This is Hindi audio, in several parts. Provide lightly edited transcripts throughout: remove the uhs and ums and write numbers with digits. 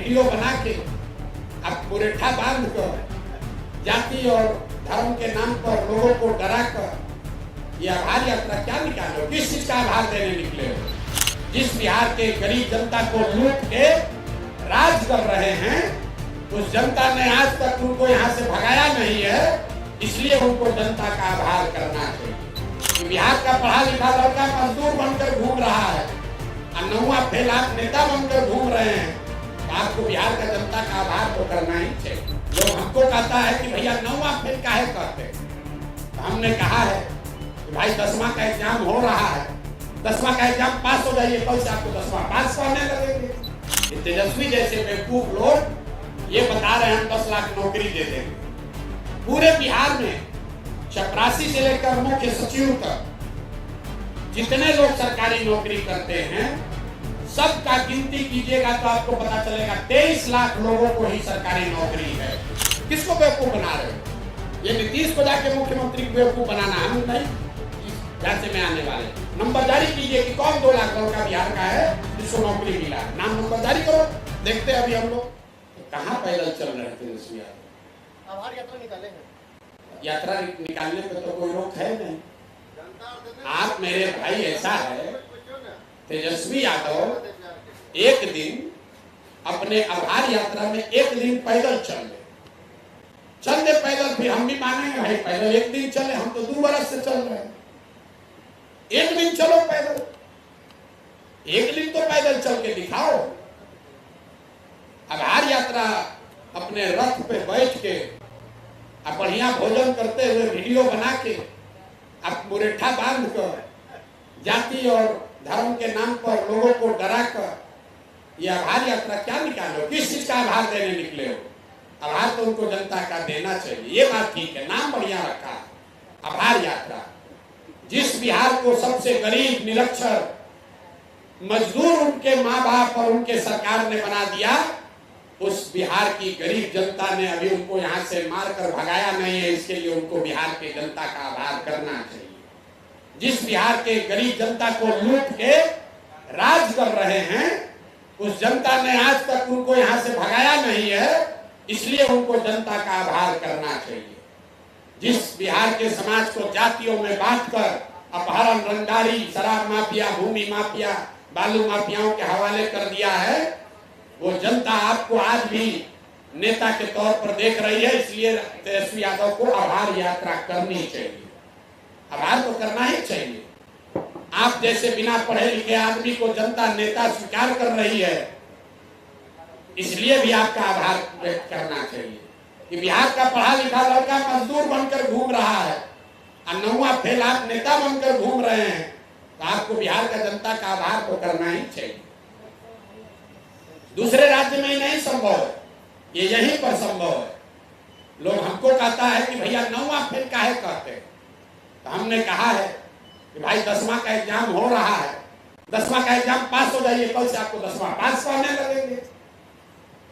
वीडियो बना के अब मुरेठा बांध कर जाति और धर्म के नाम पर लोगों को डरा कर ये आभार यात्रा क्या निकाले हो? किस चीज का आभार देने निकले हो? जिस बिहार के गरीब जनता को लूट के राज कर रहे हैं, उस जनता ने आज तक उनको यहाँ से भगाया नहीं है, इसलिए उनको जनता का आभार करना चाहिए। बिहार का पढ़ा लिखा लड़का मजदूर बनकर घूम रहा है और 9वां फेल आप नेता बनकर घूम रहे हैं, तो आपको बिहार का जनता का आभार तो करना ही चाहिए। लोग हमको कहता है कि भैया 9वां फेल काहे कहते, तो हमने कहा है कि भाई 10वां का एग्जाम हो रहा है, 10वां का एग्जाम पास हो जाइए, कल से आपको 10वां पास करने लगेंगे। तेजस्वी जैसे बेवकूफ लोग ये बता रहे हैं हम 10 लाख नौकरी दे देंगे। पूरे बिहार में चपरासी से लेकर मुख्य सचिव तक जितने लोग सरकारी नौकरी करते हैं, सबका गिनती कीजिएगा तो आपको पता चलेगा 23 लाख लोगों को ही सरकारी नौकरी है। किसको बेवकूफ बना रहे हो? ये नीतीश को जाके मुख्यमंत्री को बेवकूफ बनाना, हम नहीं राज्य में आने वाले। नंबर जारी कीजिए कि कौन 2 लाख लोगों का बिहार का है जिसको नौकरी मिला, नाम नंबर जारी करो, देखते हैं। अभी हम लोग कहाँ पैदल चल रहे थे, आभार यात्रा निकाले हैं। यात्रा निकालने पे तो कोई रोक है नहीं। आप मेरे भाई, ऐसा है तेजस्वी यादव एक दिन अपने आभार यात्रा में एक दिन पैदल चल दे पैदल, फिर हम भी मानेंगे भाई पैदल एक दिन चले, हम तो 2 बरस से चल रहे हैं। एक दिन चलो पैदल, एक दिन तो पैदल चल के दिखाओ। आभार यात्रा अपने रथ पे बैठ के अब बढ़िया भोजन करते हुए वीडियो बना के अब मुरेठा बांध कर जाति और धर्म के नाम पर लोगों को डरा कर ये आभार यात्रा क्या निकाले हो? किस चीज का आभार देने निकले हो? आभार तो उनको जनता का देना चाहिए, ये बात ठीक है, नाम बढ़िया रखा आभार यात्रा। जिस बिहार को सबसे गरीब, निरक्षर, मजदूर उनके माँ बाप और उनके सरकार ने बना दिया, उस बिहार की गरीब जनता ने अभी उनको यहाँ से मारकर भगाया नहीं है, इसके लिए उनको बिहार के जनता का आभार करना चाहिए। जिस बिहार के गरीब जनता को लूट के राज कर रहे हैं, उस जनता ने आज तक उनको यहाँ से भगाया नहीं है, इसलिए उनको जनता का आभार करना चाहिए। जिस बिहार के समाज को जातियों में बांटकर अपहरण, रंगदारी, शराब माफिया, भूमि माफिया, बालू माफियाओं के हवाले कर दिया है, वो जनता आपको आज भी नेता के तौर पर देख रही है, इसलिए तेजस्वी यादव को आभार यात्रा करनी चाहिए। आभार तो करना ही चाहिए। आप जैसे बिना पढ़े लिखे आदमी को जनता नेता स्वीकार कर रही है, इसलिए भी आपका आभार व्यक्त करना चाहिए कि बिहार का पढ़ा लिखा लड़का मजदूर बनकर घूम रहा है और 9वां फेल आप नेता बनकर घूम रहे हैं, तो आपको बिहार का जनता का आभार तो करना ही चाहिए। दूसरे राज्य में नहीं संभव है, ये यहीं पर संभव है। लोग हमको कहता है कि भैया 9वां फेल काहे कहते, तो हमने कहा है कि भाई 10वां का एग्जाम हो रहा है, 10वां का एग्जाम पास हो जाइए, कल से आपको 10वां पास करने लगेंगे।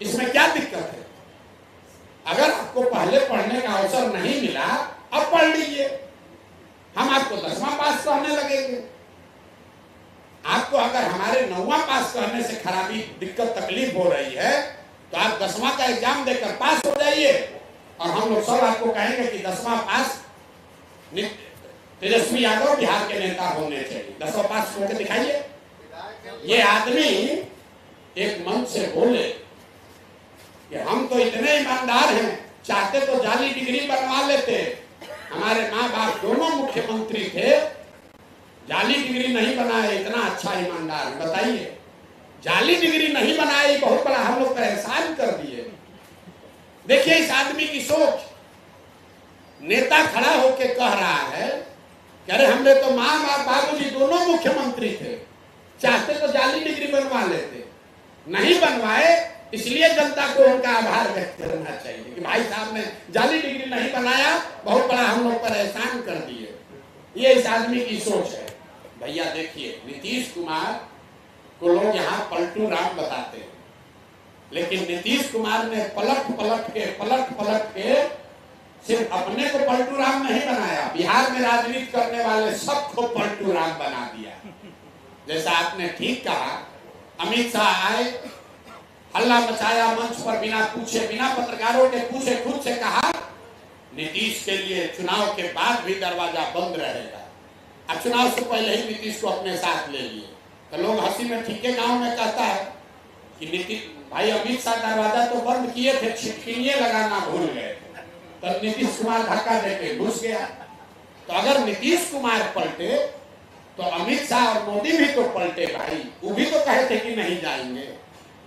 इसमें क्या दिक्कत है? अगर आपको पहले पढ़ने का अवसर नहीं मिला, अब पढ़ लीजिए, हम आपको 10वां पास करने लगेंगे। आपको अगर हमारे 9वां पास करने से खराबी, दिक्कत, तकलीफ हो रही है, तो आप 10वां का एग्जाम देकर पास हो जाइए और हम लोग सब आपको कहेंगे कि 10वां पास तेजस्वी यादव बिहार के नेता होने चाहिए। 10वां पास होकर दिखाइए। ये आदमी एक मंच से बोले कि हम तो इतने ईमानदार हैं, चाहते तो जाली डिग्री बनवा लेते, हमारे माँ बाप दोनों मुख्यमंत्री थे, जाली डिग्री नहीं बनाए, इतना अच्छा ईमानदार। बताइए, जाली डिग्री नहीं बनाई, बहुत बड़ा हम लोग का एहसान कर दिए। देखिए इस आदमी की सोच। नेता खड़ा होके कह रहा है कि अरे हमने तो माँ बाप बाबूजी दोनों मुख्यमंत्री थे, चाहते तो जाली डिग्री बनवा लेते, नहीं बनवाए, इसलिए जनता को उनका आभार व्यक्त करना चाहिए कि भाई साहब ने जाली डिग्री नहीं बनाया, बहुत बड़ा हम लोग पर एहसान कर दिए। ये इस आदमी की सोच है। भैया देखिए, नीतीश कुमार को लोग यहाँ पलटू राम बताते हैं, लेकिन नीतीश कुमार ने पलट पलट के सिर्फ अपने को पलटू राम नहीं बनाया, बिहार में राजनीति करने वाले सबको पलटू राम बना दिया। जैसा आपने ठीक कहा, अमित शाह आए, हल्ला मचाया मंच पर, बिना पूछे, बिना पत्रकारों के पूछे खुद से कहा नीतीश के लिए चुनाव के बाद भी दरवाजा बंद रहेगा। अब चुनाव से पहले ही नीतीश को अपने साथ ले लिए तो लोग हंसी में ठीके गांव में कहता है कि नीतीश भाई अमित शाह दरवाजा तो बंद किए थे, छिटकिनिए लगाना भूल गए थे, तो नीतीश कुमार धक्का देके घुस गया। तो अगर नीतीश कुमार पलटे तो अमित शाह और मोदी भी तो पलटे भाई, वो भी तो कहे थे कि नहीं जाएंगे।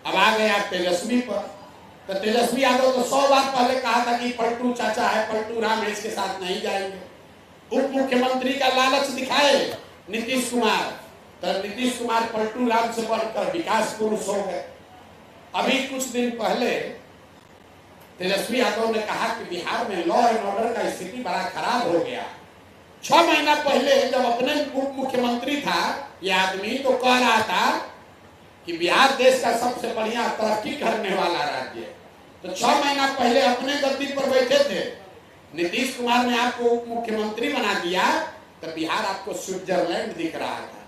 अब आ गए आप तेजस्वी पर, तो तेजस्वी यादव तो 100 बार पहले कहा था कि पलटू चाचा है, पलटू राम है, इसके साथ नहीं जाएंगे। उप मुख्यमंत्री का लालच दिखाए नीतीश कुमार, तो नीतीश कुमार पलटू राम से बढ़कर विकास पुरुष हो गए। अभी कुछ दिन पहले तेजस्वी यादव ने कहा कि बिहार में लॉ एंड ऑर्डर का स्थिति बड़ा खराब हो गया। 6 महीना पहले जब अपने उप मुख्यमंत्री था ये आदमी, तो कह रहा था कि बिहार देश का सबसे बढ़िया तरक्की करने वाला राज्य है। तो 6 महीना पहले अपने गद्दी पर बैठे थे, नीतीश कुमार ने आपको उप मुख्यमंत्री बना दिया, तो बिहार आपको स्विट्जरलैंड दिख रहा था।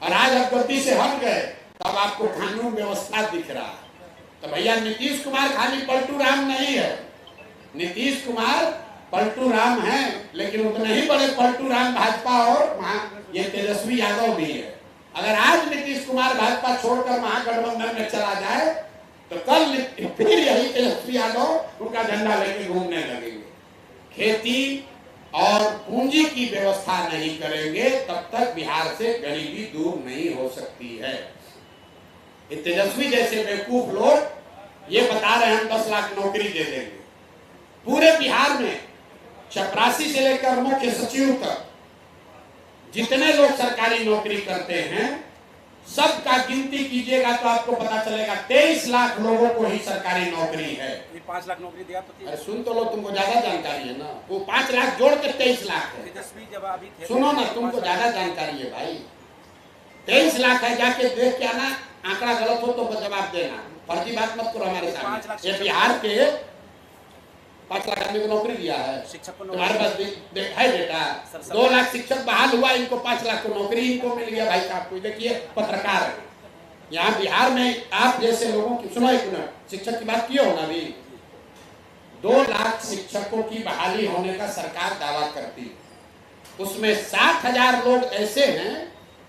और आज आप गद्दी से हट गए तब आपको कानून व्यवस्था दिख रहा है। तो भैया नीतीश कुमार खाली पलटू राम नहीं है, नीतीश कुमार पलटू राम है, लेकिन उतने ही बड़े पलटू राम भाजपा और ये तेजस्वी यादव भी है। अगर आज नीतीश कुमार भाजपा छोड़कर महागठबंधन में चला जाए तो कल फिर यही तेजस्वी यादव उनका झंडा लेके घूमने लगेंगे। खेती और पूंजी की व्यवस्था नहीं करेंगे तब तक बिहार से गरीबी दूर नहीं हो सकती है। ये तेजस्वी जैसे बेवकूफ लोग ये बता रहे हैं हम 10 लाख नौकरी दे देंगे। पूरे बिहार में चपरासी से लेकर मुख्य सचिव तक जितने लोग सरकारी नौकरी करते हैं सबका गिनती कीजिएगा तो आपको पता चलेगा 23 लाख लोगों को ही सरकारी नौकरी है। 5 लाख नौकरी दिया तो अरे सुन तो लो, तुमको ज्यादा जानकारी है ना, वो 5 लाख जोड़ के 23 लाख है। तेजस्वी जब अभी थे, सुनो ना, तुमको ज्यादा जानकारी है भाई। 23 लाख है, जाके देख के आना, आंकड़ा गलत हो तो जवाब देना, फर्जी बात मत करो हमारे सामने। ये बिहार के 5 लाख आदमी को नौकरी दिया है, शिक्षक को तुम्हारे पास है डेटा? 2 लाख शिक्षक बहाल हुआ, इनको 5 लाख को नौकरी इनको मिल गया भाई साहब को। देखिए पत्रकार है यहाँ बिहार में, आप जैसे लोगों की, सुनो एक मिनट, शिक्षक की बात किए हो ना अभी, 2 लाख शिक्षकों की बहाली होने का सरकार दावा करती है। उसमें 60,000 लोग ऐसे हैं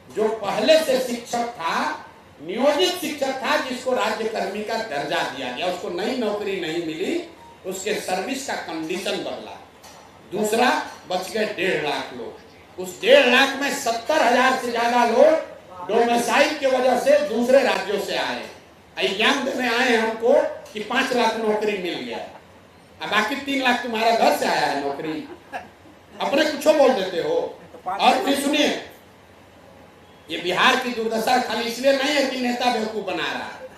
जो पहले से शिक्षक था, नियोजित शिक्षक था, जिसको राज्य कर्मी का दर्जा दिया गया, उसको नई नौकरी नहीं मिली, उसके सर्विस का कंडीशन बदला। दूसरा बच गए 1.5 लाख लोग। उस 1.5 लाख में 70,000 से ज्यादा लोग डोमिसाइल की वजह से दूसरे राज्यों से आए, एग्जाम देने आए हमको कि 5 लाख नौकरी मिल गया। अब बाकी 3 लाख तुम्हारा घर से आया है नौकरी, अपने कुछ बोल देते हो। और फिर सुनिए, ये बिहार की दुर्दशा खाली इसलिए नहीं है कि नेता बेवकूफ बना रहा है,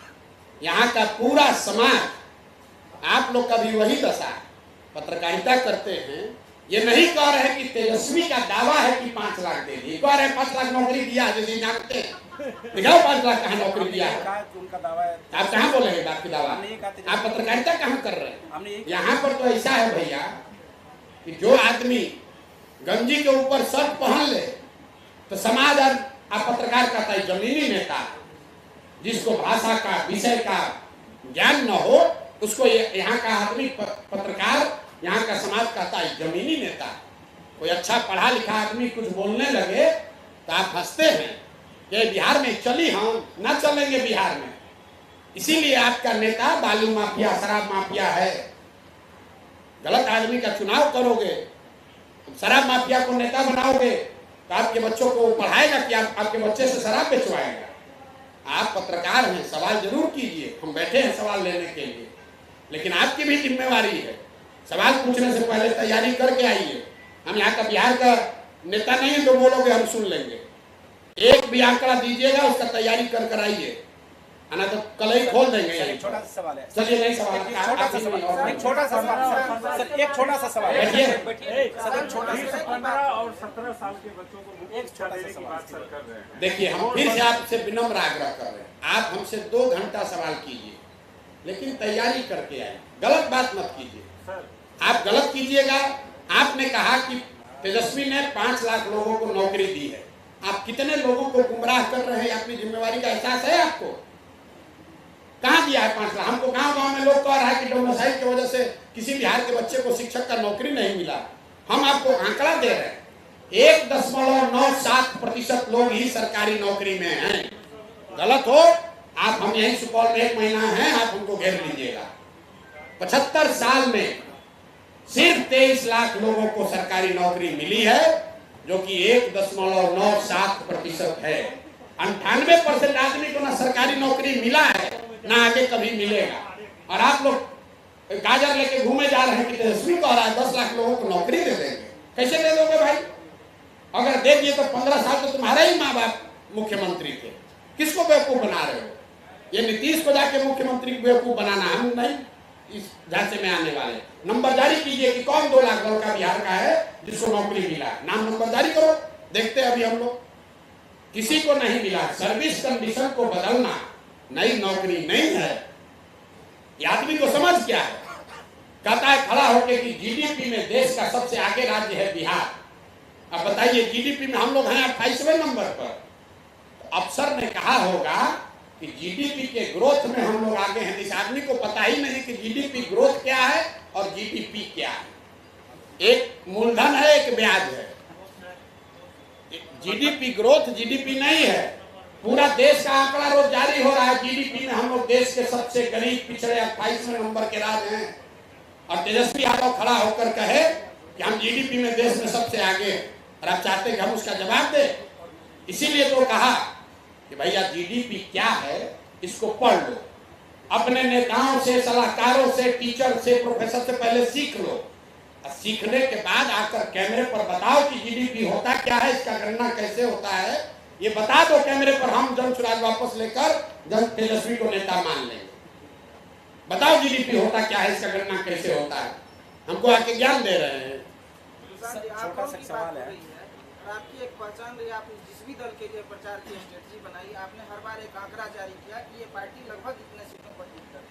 यहाँ का पूरा समाज, आप लोग का भी वही दशा। पत्रकारिता करते हैं, ये नहीं कह रहे कि तेजस्वी का दावा है कि 5 लाख दे दिए, कह रहे 5 लाख नौकरी दिया, जैसे जानते हैं। दिखाओ 5 लाख कहाँ नौकरी दिया है, उनका दावा है। आप कहाँ बोलेंगे आपकी दावा? आप पत्रकारिता कहाँ कर रहे हैं? यहाँ पर तो ऐसा है भैया कि जो आदमी गंजी के ऊपर शर्ट पहन ले तो समाज और पत्रकार कहता है जमीनी नेता। जिसको भाषा का, विषय का ज्ञान न हो उसको यहाँ का आदमी पत्रकार, यहाँ का समाज कहता है जमीनी नेता। कोई अच्छा पढ़ा लिखा आदमी कुछ बोलने लगे तो आप हंसते हैं कि बिहार में चली, हम ना चलेंगे बिहार में। इसीलिए आपका नेता बालू माफिया, शराब माफिया है। गलत आदमी का चुनाव करोगे, शराब माफिया को नेता बनाओगे तो आपके बच्चों को पढ़ाएगा कि आपके बच्चे से शराब बेचवाएगा? आप पत्रकार हैं, सवाल जरूर कीजिए, हम बैठे हैं सवाल लेने के लिए, लेकिन आपकी भी जिम्मेवारी है। सवाल पूछने से पहले तैयारी करके आइए। हम यहाँ का बिहार का नेता नहीं है, तो बोलोगे हम सुन लेंगे। एक भी आंकड़ा दीजिएगा उसका तैयारी कर आइए, आना तो कल ही खोल देंगे। एक छोटा सा सवाल है। चलिए नहीं सवाल, एक छोटा सा सवाल, एक छोटा सा सवाल। बैठिए। सर, छोटा सा 15 और 17 साल के बच्चों को एक छोटा सा की सवाल बात सर कर रहे हैं। देखिए, हम फिर से आपसे विनम्र आग्रह कर रहे हैं, आप हमसे 2 घंटा सवाल कीजिए, लेकिन तैयारी करके आए, गलत बात मत कीजिए। सर आप गलत कीजिएगा। आपने कहा कि तेजस्वी ने 5 लाख लोगों को नौकरी दी है, आप कितने लोगों को गुमराह कर रहे हैं? अपनी जिम्मेवारी का एहसास है आपको? कहाँ दिया है 5 लाख? हमको गांव में लोग कह रहा है कि डोमिसाइल की वजह से किसी बिहार के बच्चे को शिक्षक का नौकरी नहीं मिला। हम आपको आंकड़ा दे रहे हैं, 1.97% लोग ही सरकारी नौकरी में हैं। गलत हो आप, हम यही सुपौल में 1 महीना है, आप हमको घेर लीजिएगा। 75 साल में सिर्फ 23 लाख लोगों को सरकारी नौकरी मिली है, जो कि 1.97% है। 98% आदमी को ना सरकारी नौकरी मिला है, ना आगे कभी मिलेगा। और आप लोग गाजर लेके घूमे जा रहे हैं कि तेजस्वी कह रहा है 10 लाख लोगों को नौकरी दे देंगे। कैसे दे दोगे भाई? अगर दे दिए तो 15 साल तो तुम्हारा ही माँ बाप मुख्यमंत्री थे। किसको बेवकूफ बना रहे हो? ये नीतीश को जाके मुख्यमंत्री को बेवकूफ बनाना, हम नहीं इस झांसे में आने वाले। नंबर जारी कीजिए कि कौन 2 लाख लड़का बिहार का है जिसको नौकरी मिला, नाम नंबर जारी करो, देखते अभी हम लोग। किसी को नहीं मिला। सर्विस कंडीशन को बदलना नई नौकरी नहीं है। ये आदमी को समझ क्या है? कहता है खड़ा होकर कि जीडीपी में देश का सबसे आगे राज्य है बिहार। अब बताइए, जीडीपी में हम लोग हैं 28वें नंबर पर। अफसर ने कहा होगा कि जीडीपी के ग्रोथ में हम लोग आगे हैं। इस आदमी को पता ही नहीं कि जीडीपी ग्रोथ क्या है और जीडीपी क्या है। एक मूलधन है, एक ब्याज है। जीडीपी ग्रोथ जीडीपी नहीं है। पूरा देश का आंकड़ा रोज जारी हो रहा है। जीडीपी में हम लोग देश के सबसे गरीब पिछड़े 28वें नंबर के राज्य हैं। और तेजस्वी यादव खड़ा होकर कहे कि हम जीडीपी में देश में सबसे आगे हैं, और आप चाहते हैं कि हम उसका जवाब दें। इसीलिए तो कहा कि भैया जीडीपी क्या है इसको पढ़ लो, अपने नेताओं से, सलाहकारों से, टीचर से, प्रोफेसर से पहले सीख लो, और सीखने के बाद आकर कैमरे पर बताओ कि जीडीपी होता क्या है, इसका गणना कैसे होता है, ये बता दो कैमरे पर। हम जनसुराज वापस लेकर जन तेजस्वी को नेता मान लेंगे। बताओ जीडीपी होता क्या है, इसका गणना कैसे होता है। हमको आके ज्ञान दे रहे हैं। छोटा सा सवाल है। आपकी एक पहचान रही, आप जिस भी दल के लिए प्रचार की स्ट्रेटजी बनाई, आपने हर बार एक आंकड़ा जारी किया कि ये पार्टी लगभग इतने सीटों पर जीत कर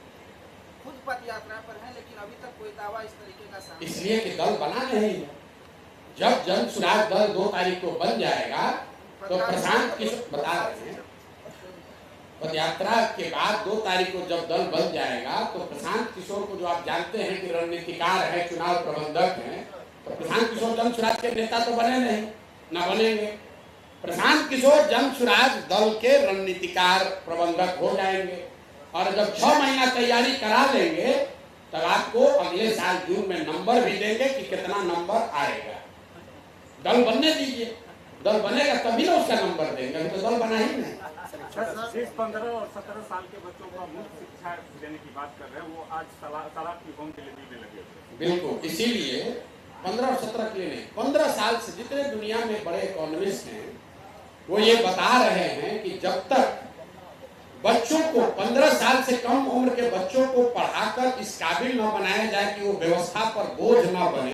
खुद पद यात्रा पर है, लेकिन अभी तक कोई दावा इस तरीके का सामने इसलिए कि दल बना नहीं है। जब जनसुराज दल 2 तारीख को बन जाएगा तो प्रशांत किशोर बता रहे हैं, पद यात्रा के बाद 2 तारीख को जब दल बन जाएगा तो प्रशांत किशोर को, जो आप जानते हैं कि रणनीतिकार है, चुनाव प्रबंधक है, तो प्रशांत किशोर जनसुराज के नेता तो बने नहीं, ना बनेंगे। प्रशांत किशोर जनसुराज दल के रणनीतिकार प्रबंधक हो जाएंगे। और जब 6 महीना तैयारी करा लेंगे तब आपको अगले साल जून में नंबर भी देंगे कि कितना नंबर आएगा। दल बनने दीजिए, दल बनेगा तभी ना उसका नंबर देंगे। अभी तो दल बना ही नहीं। 15 और 17 साल के बच्चों को मुफ्त शिक्षा देने की बात कर रहे हैं, वो आज तालाब की बम के लिए देने लगे थे। बिल्कुल, इसीलिए 15 और 17 के लिए नहीं, 15 साल से जितने दुनिया में बड़े इकोनॉमिस्ट हैं वो ये बता रहे हैं कि जब तक बच्चों को 15 साल से कम उम्र के बच्चों को पढ़ाकर इस काबिल न बनाया जाए कि वो व्यवस्था पर बोझ न बने,